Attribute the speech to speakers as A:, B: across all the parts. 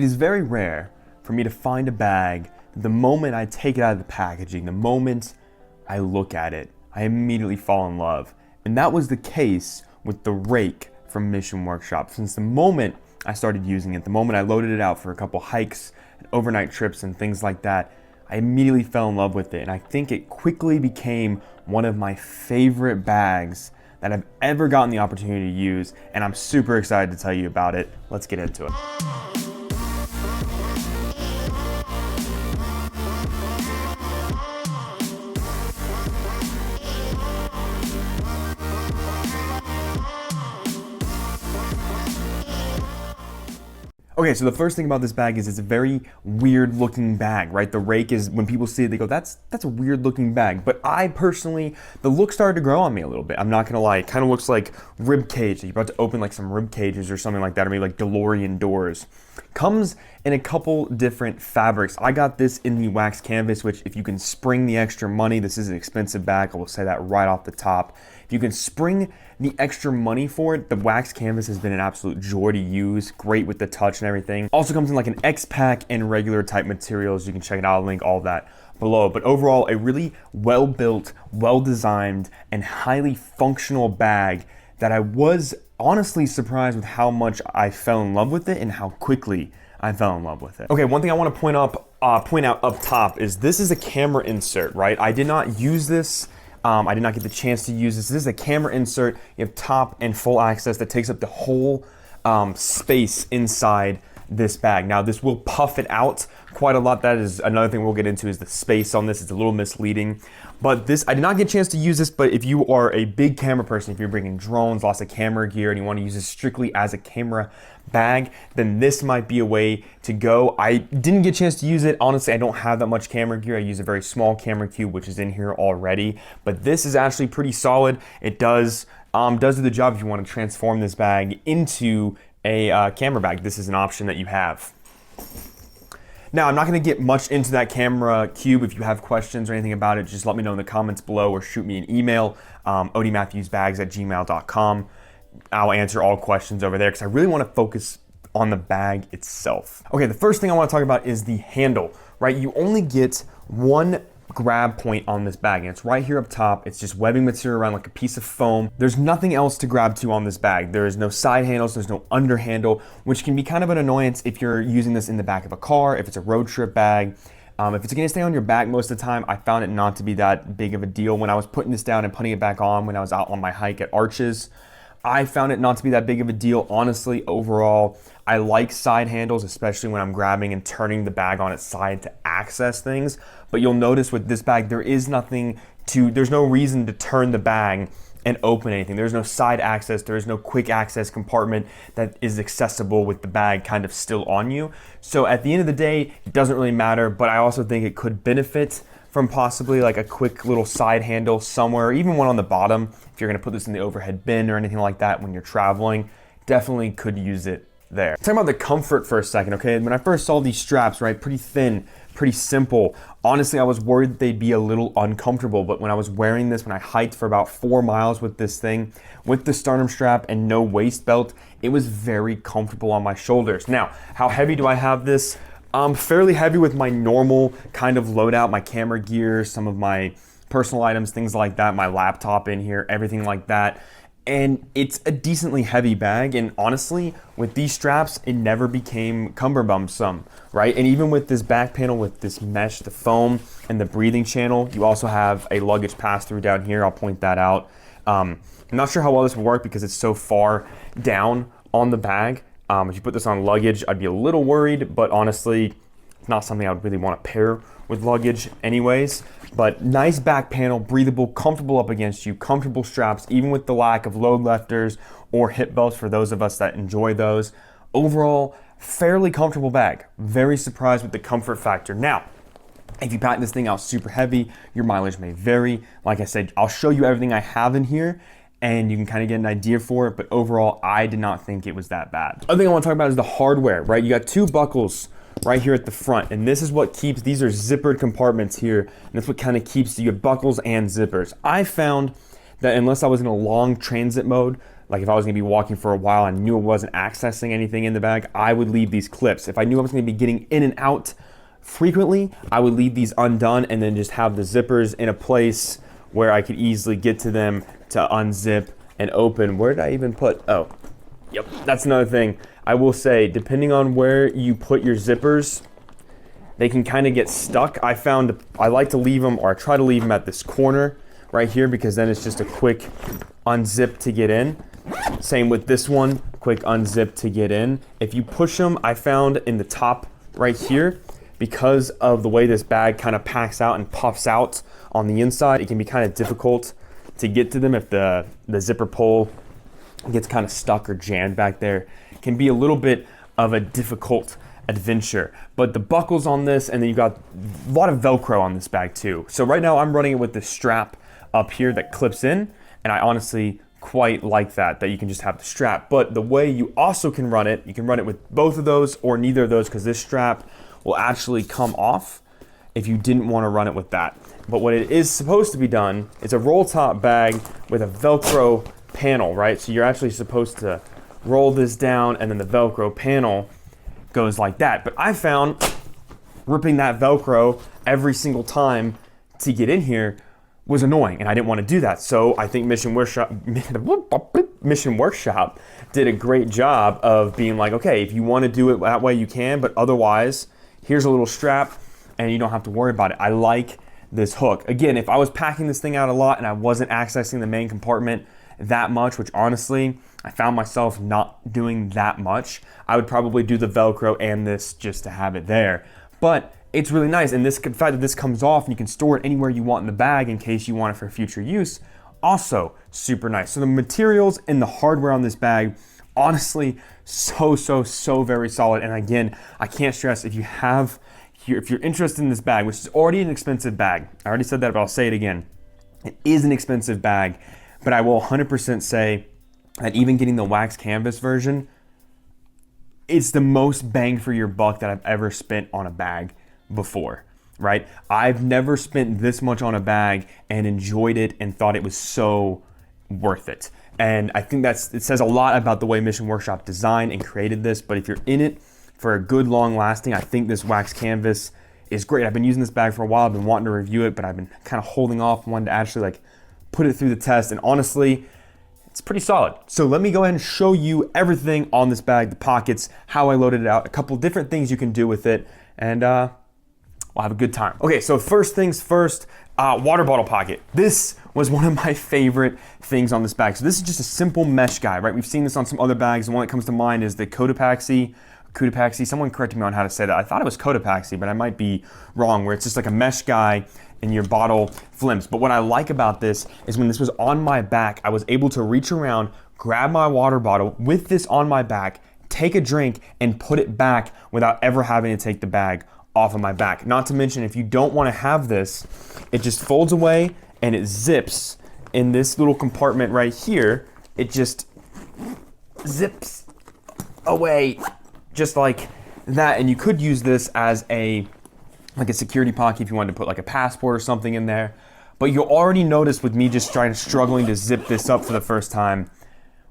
A: It is very rare for me to find a bag that the moment I take it out of the packaging, the moment I look at it, I immediately fall in love. And that was the case with the Rhake from Mission Workshop. Since the moment I started using it, the moment I loaded it out for a couple hikes and overnight trips and things like that, I immediately fell in love with it. And I think it quickly became one of my favorite bags that I've ever gotten the opportunity to use. And I'm super excited to tell you about it. Let's get into it. Okay, so the first thing about this bag is it's a very weird looking bag, right? The Rhake is, when people see it, they go, that's a weird looking bag. But I personally, the look started to grow on me a little bit. I'm not gonna lie, it kind of looks like rib cage. You're about to open like some rib cages or something like that, or maybe like DeLorean doors. Comes in a couple different fabrics. I got this in the wax canvas, which if you can spring the extra money, this is an expensive bag, I will say that right off the top. If you can spring the extra money for it, the wax canvas has been an absolute joy to use, great with the touch and everything. Also comes in like an X-Pack and regular type materials. You can check it out, I'll link all that below. But overall, a really well-built, well-designed, and highly functional bag that I was honestly surprised with how much I fell in love with it and how quickly I fell in love with it. Okay, one thing I want to point out up top is this is a camera insert, right? I did not use this. I did not get the chance to use this. This is a camera insert. You have top and full access that takes up the whole space inside this bag. Now this will puff it out quite a lot. That is another thing we'll get into, is the space on this. It's a little misleading. But this, I did not get a chance to use this, but if you are a big camera person, if you're bringing drones, lots of camera gear, and you want to use this strictly as a camera bag, then this might be a way to go. I didn't get a chance to use it. Honestly, I don't have that much camera gear. I use a very small camera cube, which is in here already, but this is actually pretty solid. It does do the job if you want to transform this bag into a camera bag. This is an option that you have. Now, I'm not going to get much into that camera cube. If you have questions or anything about it, just let me know in the comments below or shoot me an email, odiematthewsbags@gmail.com. I'll answer all questions over there because I really want to focus on the bag itself. Okay, the first thing I want to talk about is the handle, right? You only get one grab point on this bag, and it's right here up top. It's just webbing material around like a piece of foam. There's nothing else to grab to on this bag. There is no side handles, there's no under handle, which can be kind of an annoyance if you're using this in the back of a car, if it's a road trip bag. If it's gonna stay on your back most of the time, I found it not to be that big of a deal. When I was putting this down and putting it back on when I was out on my hike at Arches, I found it not to be that big of a deal. Honestly, overall, I like side handles, especially when I'm grabbing and turning the bag on its side to access things. But you'll notice with this bag, there's no reason to turn the bag and open anything. There's no side access, there is no quick access compartment that is accessible with the bag kind of still on you. So at the end of the day, it doesn't really matter, but I also think it could benefit from possibly like a quick little side handle somewhere, even one on the bottom. If you're gonna put this in the overhead bin or anything like that when you're traveling, definitely could use it there. Talking about the comfort for a second, okay? When I first saw these straps, right, pretty thin, pretty simple. Honestly, I was worried that they'd be a little uncomfortable, but when I was wearing this, when I hiked for about 4 miles with this thing, with the sternum strap and no waist belt, it was very comfortable on my shoulders. Now, how heavy do I have this? Fairly heavy with my normal kind of loadout, my camera gear, some of my personal items, things like that, my laptop in here, everything like that. And it's a decently heavy bag, and honestly, with these straps, it never became cumbersome, right? And even with this back panel, with this mesh, the foam, and the breathing channel, you also have a luggage pass-through down here. I'll point that out. I'm not sure how well this will work because it's so far down on the bag. If you put this on luggage, I'd be a little worried, but honestly, it's not something I would really want to pair with luggage anyways. But nice back panel, breathable, comfortable up against you, comfortable straps, even with the lack of load lifters or hip belts for those of us that enjoy those. Overall, fairly comfortable bag. Very surprised with the comfort factor. Now, if you pack this thing out super heavy, your mileage may vary. Like I said, I'll show you everything I have in here, and you can kind of get an idea for it, but overall, I did not think it was that bad. Other thing I want to talk about is the hardware, right? You got 2 buckles right here at the front, and this is what keeps, these are zippered compartments here, and that's what kind of keeps you buckles and zippers. I found that unless I was in a long transit mode, like if I was gonna be walking for a while and knew I wasn't accessing anything in the bag, I would leave these clips. If I knew I was gonna be getting in and out frequently, I would leave these undone and then just have the zippers in a place where I could easily get to them to unzip and open. Where did I even put, oh, yep, that's another thing. I will say, depending on where you put your zippers, they can kind of get stuck. I found I like to leave them, or I try to leave them at this corner right here, because then it's just a quick unzip to get in. Same with this one, quick unzip to get in. If you push them, I found in the top right here, because of the way this bag kind of packs out and puffs out on the inside, it can be kind of difficult to get to them if the zipper pull gets kind of stuck or jammed back there. It can be a little bit of a difficult adventure. But the buckles on this, and then you've got a lot of Velcro on this bag too. So right now I'm running it with the strap up here that clips in, and I honestly quite like that you can just have the strap. But the way you also can run it, you can run it with both of those or neither of those, because this strap will actually come off if you didn't want to run it with that. But what it is supposed to be done, it's a roll top bag with a Velcro panel, right? So you're actually supposed to roll this down, and then the Velcro panel goes like that. But I found ripping that Velcro every single time to get in here was annoying, and I didn't want to do that. So I think Mission Workshop did a great job of being like, okay, if you want to do it that way, you can, but otherwise, here's a little strap, and you don't have to worry about it. I like this hook. Again, if I was packing this thing out a lot and I wasn't accessing the main compartment that much, which honestly, I found myself not doing that much, I would probably do the Velcro and this just to have it there. But it's really nice, and the fact that this comes off and you can store it anywhere you want in the bag in case you want it for future use, also super nice. So the materials and the hardware on this bag, honestly, so very solid. And again, I can't stress, if you're interested in this bag, which is already an expensive bag, I already said that, but I'll say it again. It is an expensive bag, but I will 100% say that even getting the wax canvas version, it's the most bang for your buck that I've ever spent on a bag before, right? I've never spent this much on a bag and enjoyed it and thought it was so worth it. And I think it says a lot about the way Mission Workshop designed and created this. But if you're in it for a good long lasting, I think this wax canvas is great. I've been using this bag for a while. I've been wanting to review it, but I've been kind of holding off, wanting to actually like put it through the test. And honestly, it's pretty solid. So let me go ahead and show you everything on this bag, the pockets, how I loaded it out, a couple different things you can do with it, and we'll have a good time. Okay, so first things first, water bottle pocket. This was one of my favorite things on this bag. So this is just a simple mesh guy, right? We've seen this on some other bags. The one that comes to mind is the Cotopaxi. Someone corrected me on how to say that. I thought it was Cotopaxi, but I might be wrong, where it's just like a mesh guy and your bottle flims. But what I like about this is when this was on my back, I was able to reach around, grab my water bottle with this on my back, take a drink, and put it back without ever having to take the bag off of my back. Not to mention, if you don't want to have this, it just folds away and it zips in this little compartment right here. It just zips away just like that. And you could use this as a security pocket if you wanted to put like a passport or something in there. But you'll already notice with me just struggling to zip this up for the first time,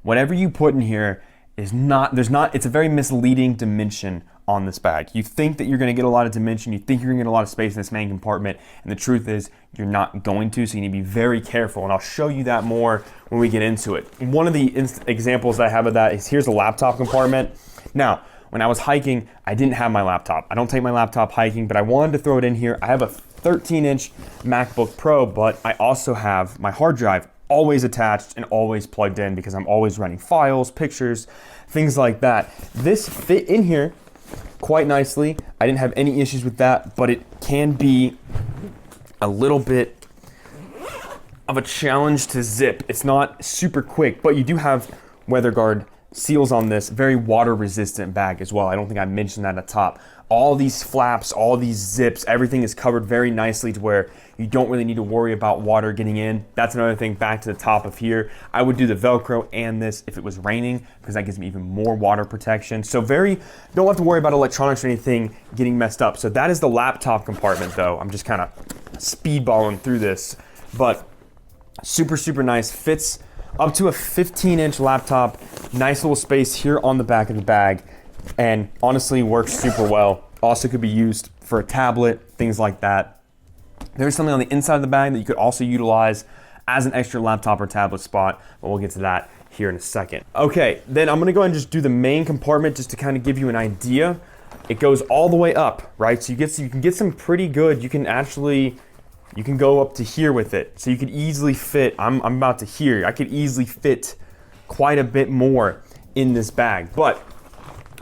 A: whatever you put in here is it's a very misleading dimension on this bag. You think that you're gonna get a lot of dimension, you think you're gonna get a lot of space in this main compartment, and the truth is you're not going to, so you need to be very careful, and I'll show you that more when we get into it. One of the examples that I have of that is, here's a laptop compartment. Now, when I was hiking, I didn't have my laptop. I don't take my laptop hiking, but I wanted to throw it in here. I have a 13-inch MacBook Pro, but I also have my hard drive always attached and always plugged in because I'm always running files, pictures, things like that. This fit in here quite nicely. I didn't have any issues with that, but it can be a little bit of a challenge to zip. It's not super quick, but you do have weather guard seals on this, very water resistant bag as well. I don't think I mentioned that at the top. All these flaps, all these zips, everything is covered very nicely to where you don't really need to worry about water getting in. That's another thing. Back to the top of here, I would do the Velcro and this if it was raining, because that gives me even more water protection. So don't have to worry about electronics or anything getting messed up. So that is the laptop compartment though. I'm just kind of speedballing through this, but super nice, fits up to a 15-inch laptop, nice little space here on the back of the bag, and honestly works super well. Also could be used for a tablet, things like that. There's something on the inside of the bag that you could also utilize as an extra laptop or tablet spot, but we'll get to that here in a second. Okay, then I'm gonna go ahead and just do the main compartment just to kind of give you an idea. It goes all the way up, right? So you can get some pretty good, you can go up to here with it. So you could easily fit, I'm about to here, I could easily fit quite a bit more in this bag. But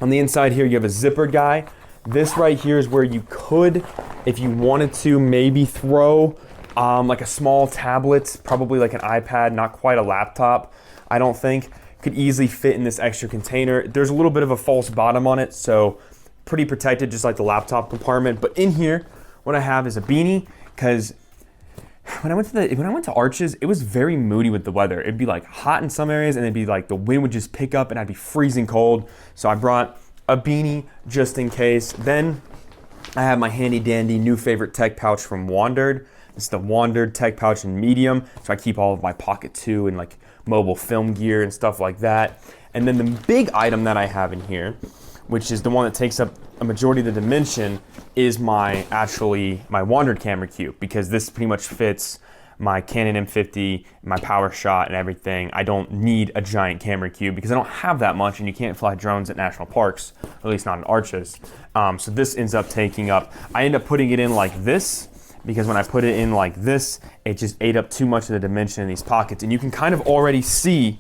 A: on the inside here, you have a zippered guy. This right here is where you could, if you wanted to, maybe throw like a small tablet, probably like an iPad, not quite a laptop, I don't think. Could easily fit in this extra container. There's a little bit of a false bottom on it, so pretty protected, just like the laptop compartment. But in here, what I have is a beanie, because when I went to Arches, it was very moody with the weather. It'd be like hot in some areas, and it'd be like the wind would just pick up, and I'd be freezing cold. So I brought a beanie just in case. Then I have my handy dandy new favorite tech pouch from Wandrd. It's the Wandrd tech pouch in medium. So I keep all of my Pocket 2 and like mobile film gear and stuff like that. And then the big item that I have in here, which is the one that takes up a majority of the dimension, is my Wandrd camera cube, because this pretty much fits my Canon M50, my PowerShot and everything. I don't need a giant camera cube because I don't have that much, and you can't fly drones at national parks, at least not in Arches. So this ends up taking up, I end up putting it in like this, because when I put it in like this, it just ate up too much of the dimension in these pockets. And you can kind of already see,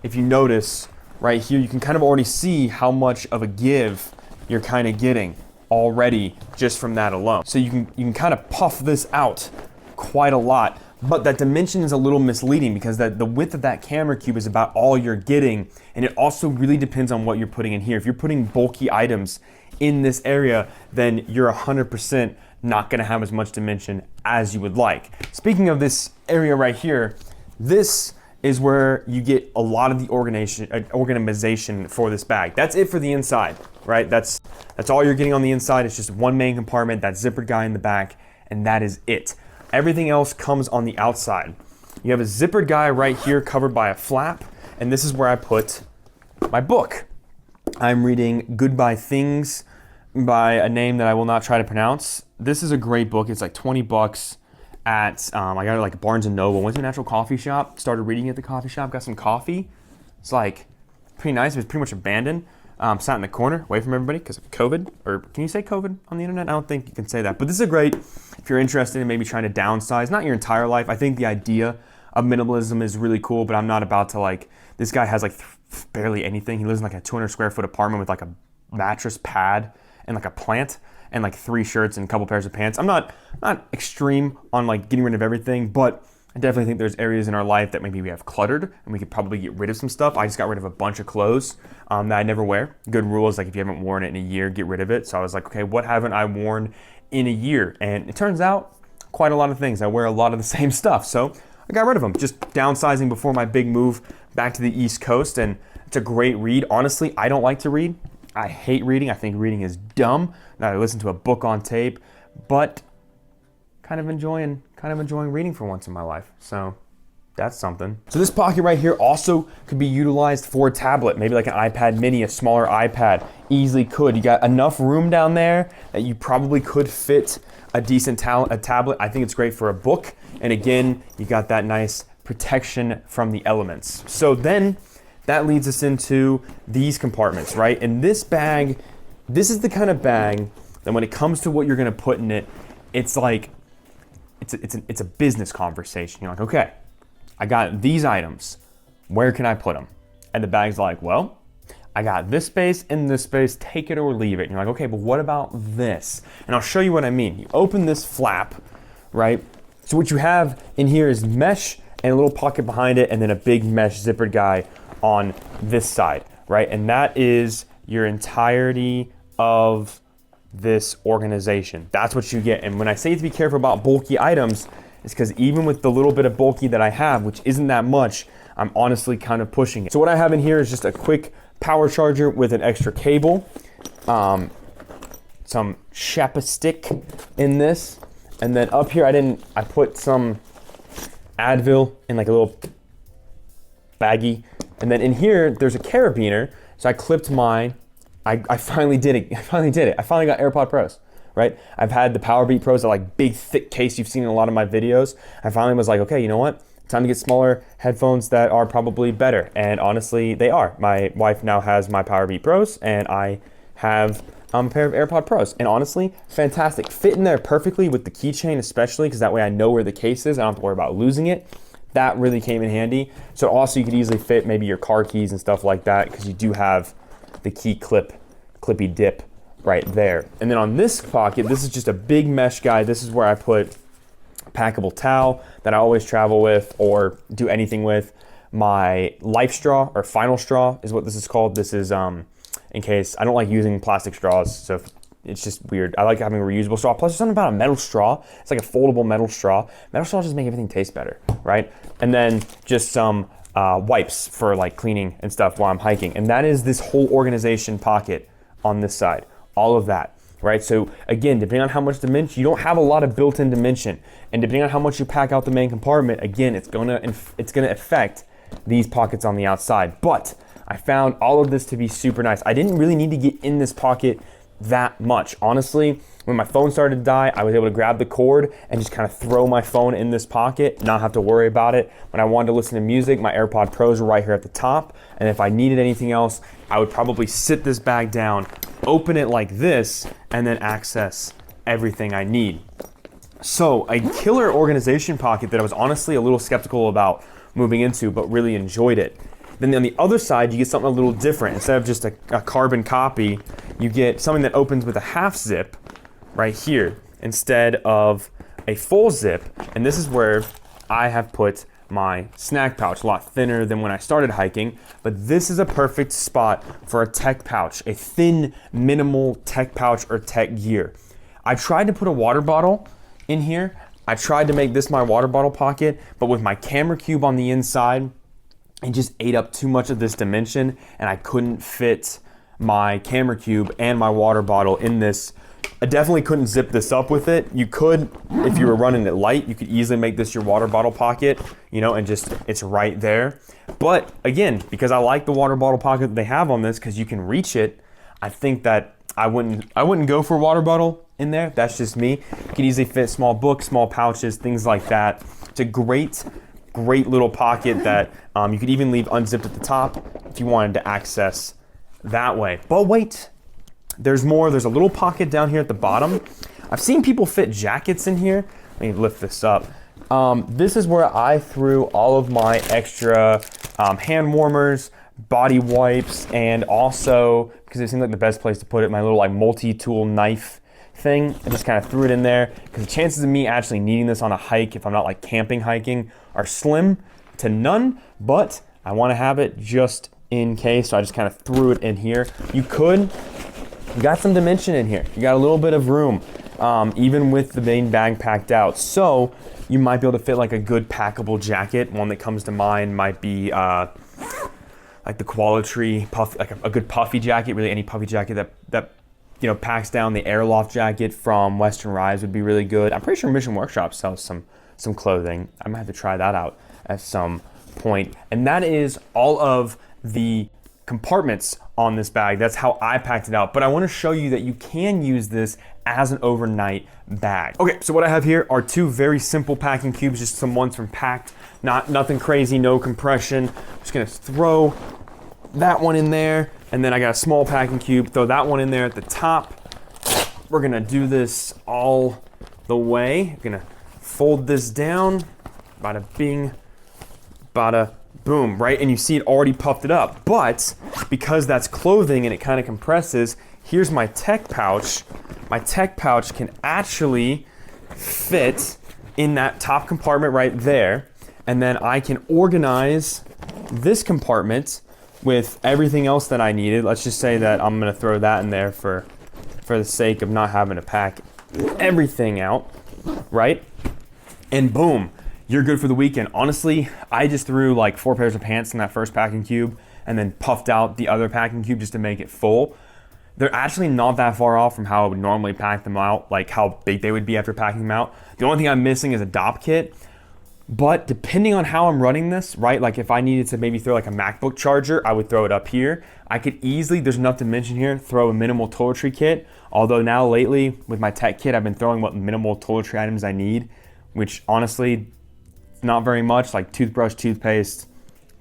A: if you notice right here, you can kind of already see how much of a give you're kind of getting already just from that alone. So you can kind of puff this out quite a lot, but that dimension is a little misleading because the width of that camera cube is about all you're getting, and it also really depends on what you're putting in here. If you're putting bulky items in this area, then you're 100% not gonna have as much dimension as you would like. Speaking of this area right here, this is where you get a lot of the organization for this bag. That's it for the inside, right? That's all you're getting on the inside. It's just one main compartment, that zippered guy in the back, and that is it. Everything else comes on the outside. You have a zippered guy right here covered by a flap, and this is where I put my book. I'm reading Goodbye Things by a name that I will not try to pronounce. This is a great book. It's like 20 bucks at, I got it like Barnes & Noble. Went to a natural coffee shop, started reading at the coffee shop, got some coffee. It's like pretty nice. It was pretty much abandoned. Sat in the corner away from everybody because of COVID, or can you say COVID on the internet? I don't think you can say that, but this is a great, if you're interested in maybe trying to downsize, not your entire life. I think the idea of minimalism is really cool, but I'm not about to like, this guy has like barely anything. He lives in like a 200 square foot apartment with like a mattress pad and like a plant and like 3 shirts and a couple pairs of pants. I'm not extreme on like getting rid of everything, but I definitely think there's areas in our life that maybe we have cluttered and we could probably get rid of some stuff. I just got rid of a bunch of clothes that I never wear. Good rule is like if you haven't worn it in a year, get rid of it. So I was like, okay, what haven't I worn in a year? And it turns out quite a lot of things. I wear a lot of the same stuff. So I got rid of them, just downsizing before my big move back to the East Coast. And it's a great read. Honestly, I don't like to read. I hate reading. I think reading is dumb. Now I listen to a book on tape, but kind of enjoying reading for once in my life. So that's something. So this pocket right here also could be utilized for a tablet, maybe like an iPad mini, a smaller iPad, easily could. You got enough room down there that you probably could fit a decent tablet. I think it's great for a book. And again, you got that nice protection from the elements. So then that leads us into these compartments, right? And this bag, this is the kind of bag that when it comes to what you're gonna put in it, it's like, it's a business conversation. You're like, okay, I got these items. Where can I put them? And the bag's like, well, I got this space and this space, take it or leave it. And you're like, okay, but what about this? And I'll show you what I mean. You open this flap, right? So what you have in here is mesh and a little pocket behind it, and then a big mesh zippered guy on this side, right? And that is your entirety of this organization. That's what you get. And when I say to be careful about bulky items, it's because even with the little bit of bulky that I have, which isn't that much, I'm honestly kind of pushing it. So what I have in here is just a quick power charger with an extra cable, some chapstick in this, and then up here I put some Advil in like a little baggy. And then in here, there's a carabiner. So I clipped mine. I finally did it. I finally got AirPod Pros, right? I've had the Powerbeat Pros, that like big, thick case you've seen in a lot of my videos. I finally was like, okay, you know what? Time to get smaller headphones that are probably better. And honestly, they are. My wife now has my Powerbeat Pros, and I have a pair of AirPod Pros. And honestly, fantastic. Fit in there perfectly with the keychain, especially because that way I know where the case is. I don't have to worry about losing it. That really came in handy. So also you could easily fit maybe your car keys and stuff like that, because you do have the key clippy dip right there. And then on this pocket, this is just a big mesh guy. This is where I put a packable towel that I always travel with or do anything with. My life straw, or final straw is what this is called. This is in case I don't like using plastic straws, so it's just weird. I like having a reusable straw. Plus, there's something about a metal straw. It's like a foldable metal straw. Metal straws just make everything taste better, right? And then just some wipes for like cleaning and stuff while I'm hiking. And that is this whole organization pocket on this side. All of that, right? So again, depending on how much dimension, you don't have a lot of built-in dimension. And depending on how much you pack out the main compartment, again, it's gonna affect these pockets on the outside. But I found all of this to be super nice. I didn't really need to get in this pocket that much. Honestly, when my phone started to die, I was able to grab the cord and just kind of throw my phone in this pocket, not have to worry about it. When I wanted to listen to music, my AirPod Pros were right here at the top. And if I needed anything else, I would probably sit this bag down, open it like this, and then access everything I need. So a killer organization pocket that I was honestly a little skeptical about moving into, but really enjoyed it. Then on the other side, you get something a little different. Instead of just a carbon copy, you get something that opens with a half zip right here instead of a full zip. And this is where I have put my snack pouch, a lot thinner than when I started hiking, but this is a perfect spot for a tech pouch, a thin, minimal tech pouch or tech gear. I tried to put a water bottle in here. I tried to make this my water bottle pocket, but with my camera cube on the inside, it just ate up too much of this dimension, and I couldn't fit my camera cube and my water bottle in this. I definitely couldn't zip this up with it. You could, if you were running it light, you could easily make this your water bottle pocket, you know, and just, it's right there. But again, because I like the water bottle pocket that they have on this, because you can reach it, I think that I wouldn't go for a water bottle in there. That's just me. You can easily fit small books, small pouches, things like that. It's a great little pocket that you could even leave unzipped at the top if you wanted to access that way. But wait, there's more. There's a little pocket down here at the bottom. I've seen people fit jackets in here. Let me lift this up. This is where I threw all of my extra hand warmers, body wipes, and also, because it seemed like the best place to put it, my little like multi-tool knife thing. I just kind of threw it in there because the chances of me actually needing this on a hike, if I'm not like camping hiking, are slim to none, but I want to have it just in case, so I just kind of threw it in here. You got some dimension in here. You got a little bit of room, even with the main bag packed out. So you might be able to fit like a good packable jacket. One that comes to mind might be like the Quality puff, like a good puffy jacket. Really, any puffy jacket that you know packs down. The Airloft jacket from Western Rise would be really good. I'm pretty sure Mission Workshop sells some clothing. I might have to try that out at some point. And that is all of the compartments on this bag. That's how I packed it out. But I want to show you that you can use this as an overnight bag. Okay, so what I have here are two very simple packing cubes, just some ones from Pakt. Nothing crazy, no compression. I'm just gonna throw that one in there, and then I got a small packing cube, throw that one in there at the top. We're gonna do this all the way. I'm gonna fold this down, bada bing, bada boom, right? And you see it already puffed it up. But because that's clothing and it kind of compresses, here's my tech pouch. My tech pouch can actually fit in that top compartment right there. And then I can organize this compartment with everything else that I needed. Let's just say that I'm gonna throw that in there for the sake of not having to pack everything out, right? And boom, you're good for the weekend. Honestly, I just threw like 4 pairs of pants in that first packing cube and then puffed out the other packing cube just to make it full. They're actually not that far off from how I would normally pack them out, like how big they would be after packing them out. The only thing I'm missing is a DOP kit. But depending on how I'm running this, right? Like if I needed to maybe throw like a MacBook charger, I would throw it up here. I could easily, there's enough dimension here, throw a minimal toiletry kit. Although now lately with my tech kit, I've been throwing what minimal toiletry items I need, which honestly, not very much, like toothbrush, toothpaste,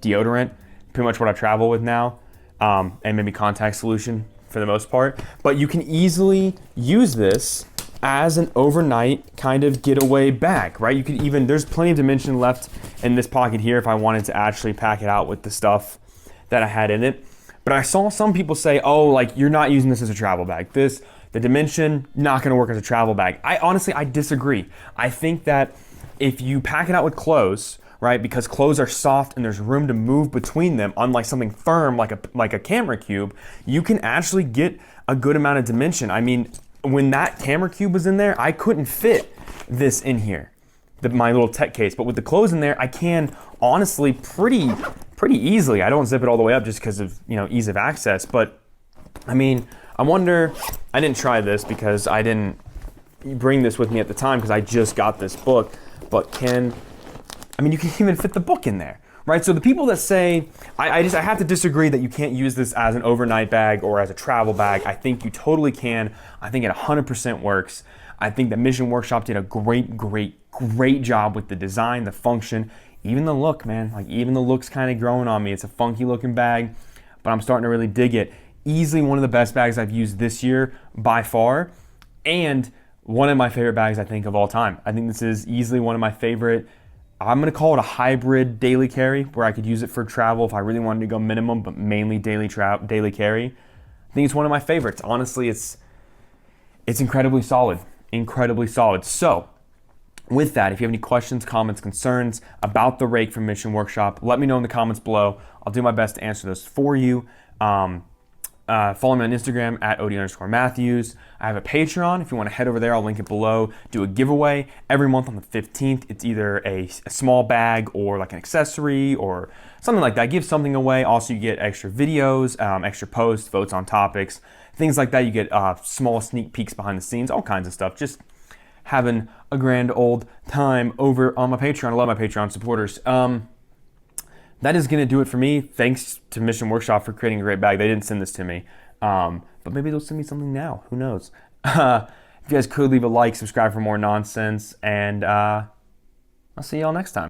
A: deodorant, pretty much what I travel with now, and maybe contact solution for the most part. But you can easily use this as an overnight kind of getaway bag, right? You could even, there's plenty of dimension left in this pocket here if I wanted to actually pack it out with the stuff that I had in it. But I saw some people say, oh, like you're not using this as a travel bag. The dimension, not gonna work as a travel bag. I disagree. I think that if you pack it out with clothes, right, because clothes are soft and there's room to move between them, unlike something firm like a camera cube, you can actually get a good amount of dimension. I mean, when that camera cube was in there, I couldn't fit this in here, my little tech case. But with the clothes in there, I can honestly pretty easily. I don't zip it all the way up just because of ease of access. But I mean, I wonder. I didn't try this because I didn't bring this with me at the time because I just got this book. But you can even fit the book in there. Right, so the people that say, I have to disagree that you can't use this as an overnight bag or as a travel bag. I think you totally can. I think it 100% works. I think that Mission Workshop did a great job with the design, the function, even the look, man. Like even the look's kind of growing on me. It's a funky looking bag, but I'm starting to really dig it. Easily one of the best bags I've used this year by far, and one of my favorite bags I think of all time. I think this is easily one of my favorite. I'm gonna call it a hybrid daily carry where I could use it for travel if I really wanted to go minimum, but mainly daily carry. I think it's one of my favorites. Honestly, it's incredibly solid, So with that, if you have any questions, comments, concerns about the Rhake from Mission Workshop, let me know in the comments below. I'll do my best to answer those for you. Follow me on Instagram at odie_matthews. I have a Patreon. If you want to head over there, I'll link it below. Do a giveaway every month on the 15th. It's either a small bag or like an accessory or something like that. Give something away. Also, you get extra videos, extra posts, votes on topics, things like that. You get small sneak peeks behind the scenes, all kinds of stuff. Just having a grand old time over on my Patreon. I love my Patreon supporters. That is going to do it for me. Thanks to Mission Workshop for creating a great bag. They didn't send this to me, but maybe they'll send me something now. Who knows? If you guys could leave a like, subscribe for more nonsense, and I'll see y'all next time.